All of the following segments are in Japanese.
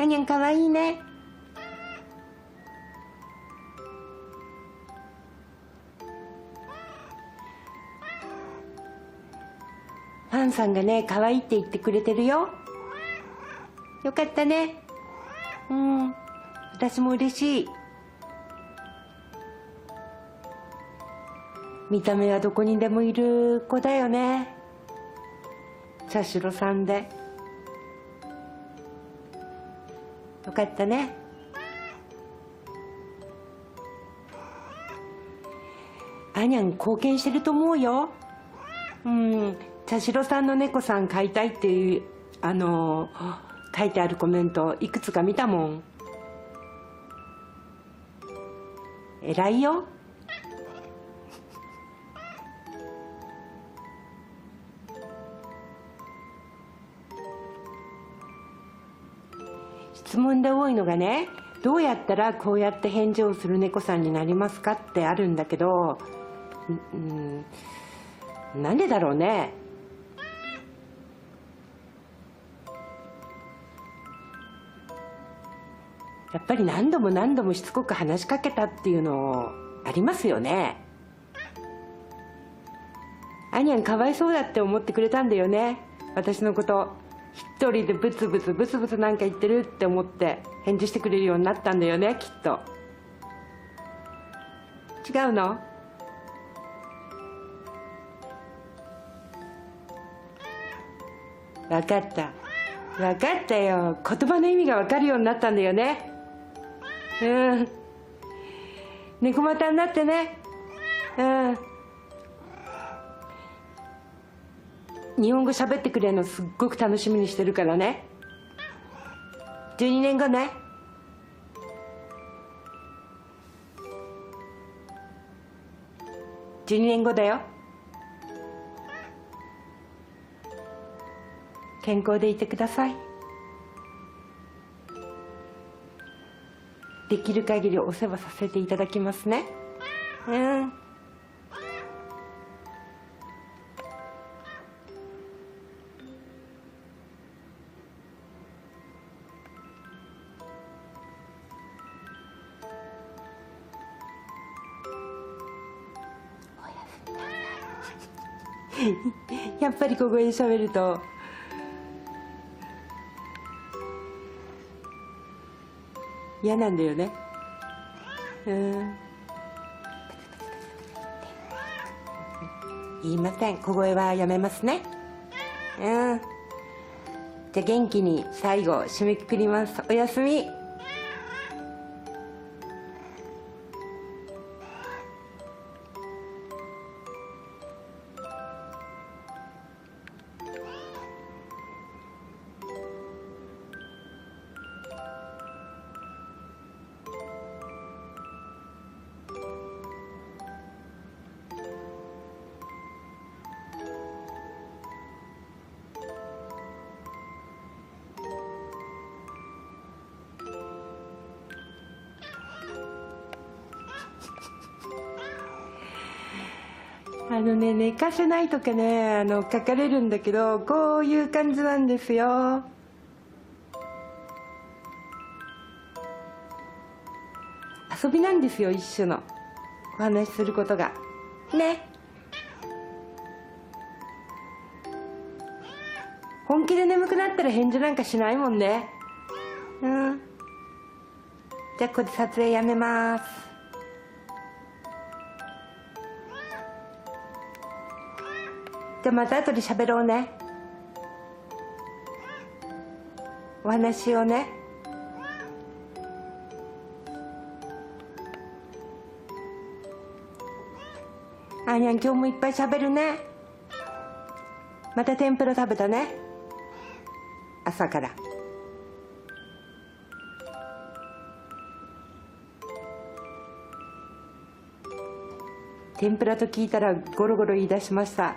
あにゃんかわいいね。ファンさんがね、可愛いって言ってくれてるよ。よかったね。うん、私も嬉しい。見た目はどこにでもいる子だよね。茶城さんで。よかったね。あにゃん貢献してると思うよ。うん、茶城さんの猫さん飼いたいっていう書いてあるコメントいくつか見たもん。偉いよ。質問で多いのがね、どうやったらこうやって返事をする猫さんになりますかってあるんだけど、なんでだろうね。やっぱり何度も何度もしつこく話しかけたっていうのありますよね。アニャンかわいそうだって思ってくれたんだよね。私のこと一人でブツブツブツブツなんか言ってるって思って返事してくれるようになったんだよね、きっと。違うの？分かった分かったよ。言葉の意味が分かるようになったんだよね。猫股になってね。日本語喋ってくれるのすっごく楽しみにしてるからね。12年後ね。12年後だよ。健康でいてください。できる限りお世話させていただきますね。やっぱり小声で喋ると嫌なんだよね。言いません、小声はやめますね。じゃあ元気に最後締めくくります。おやすみ。寝かせないとかね、書かれるんだけど、こういう感じなんですよ。遊びなんですよ、一種のお話しすることがね。本気で眠くなったら返事なんかしないもんね。じゃあここで撮影やめます。じゃあまた後で喋ろうね。お話をね。あにゃん今日もいっぱい喋るね。また天ぷら食べたね、朝から。天ぷらと聞いたらゴロゴロ言い出しました。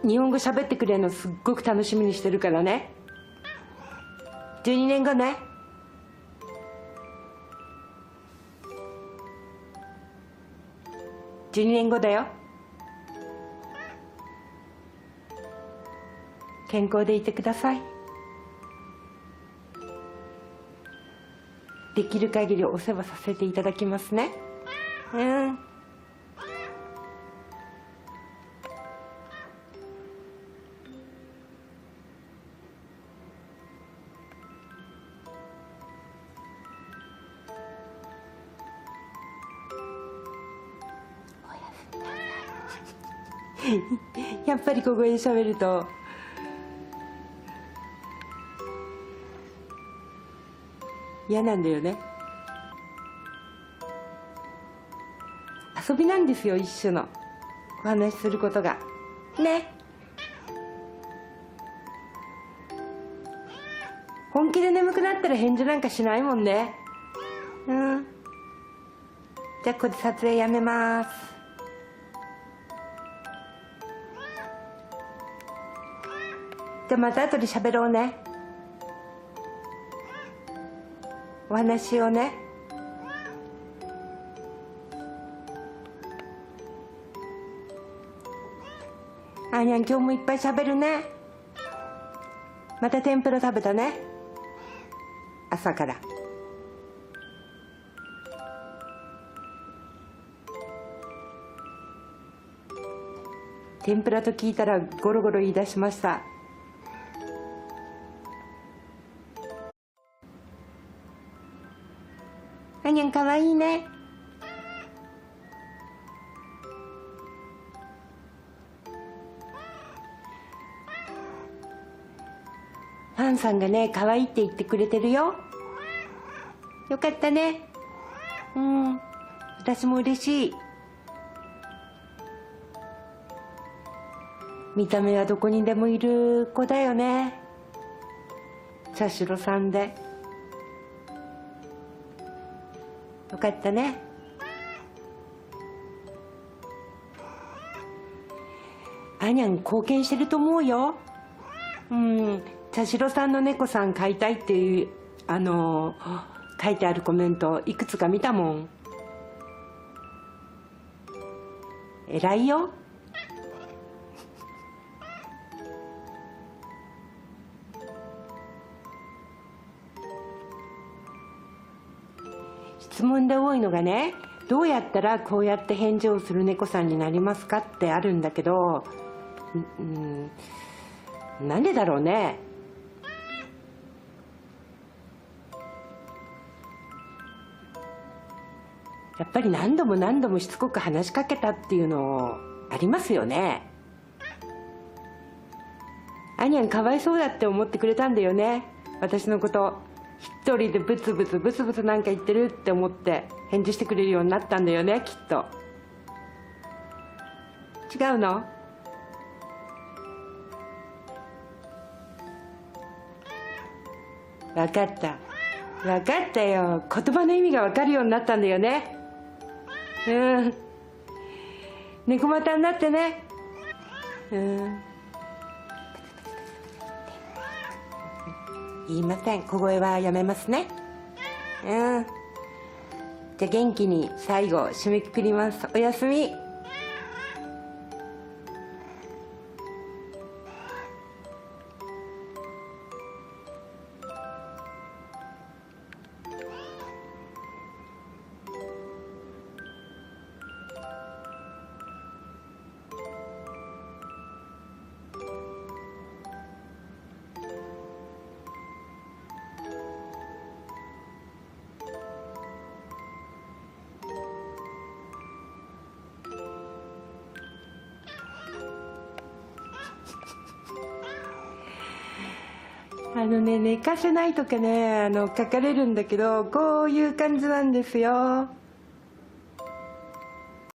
日本語喋ってくれるのすっごく楽しみにしてるからね。12年後ね。12年後だよ。健康でいてください。できる限りお世話させていただきますね。うん。やっぱり小声で喋ると嫌なんだよね。遊びなんですよ、一種のお話しすることがね。本気で眠くなったら返事なんかしないもんね。うん。じゃあこれ撮影やめます。じゃあまた後で喋ろうね。お話をね。あーにゃん、今日もいっぱい喋るね。また天ぷら食べたね、朝から。天ぷらと聞いたらゴロゴロ言い出しました。あにゃんかわいいね。ファンさんがね、可愛いって言ってくれてるよ。よかったね。うん、私も嬉しい。見た目はどこにでもいる子だよね、茶代さんで。よかったね。あにゃん貢献してると思うよ。うん、茶代さんの猫さん飼いたいっていう書いてあるコメントいくつか見たもん。偉いよ。質問で多いのがね、どうやったらこうやって返事をする猫さんになりますかってあるんだけど、なんでだろうね。やっぱり何度も何度もしつこく話しかけたっていうのありますよね。あにゃんかわいそうだって思ってくれたんだよね、私のこと。一人でブツブツブツブツなんか言ってるって思って返事してくれるようになったんだよね、きっと。違うの？分かった分かったよ。言葉の意味が分かるようになったんだよね。うん、猫股になってね。うん、言いません、小声はやめますね。うん、じゃあ元気に最後締めくくります。おやすみ。寝かせないとかね、書かれるんだけど、こういう感じなんですよ。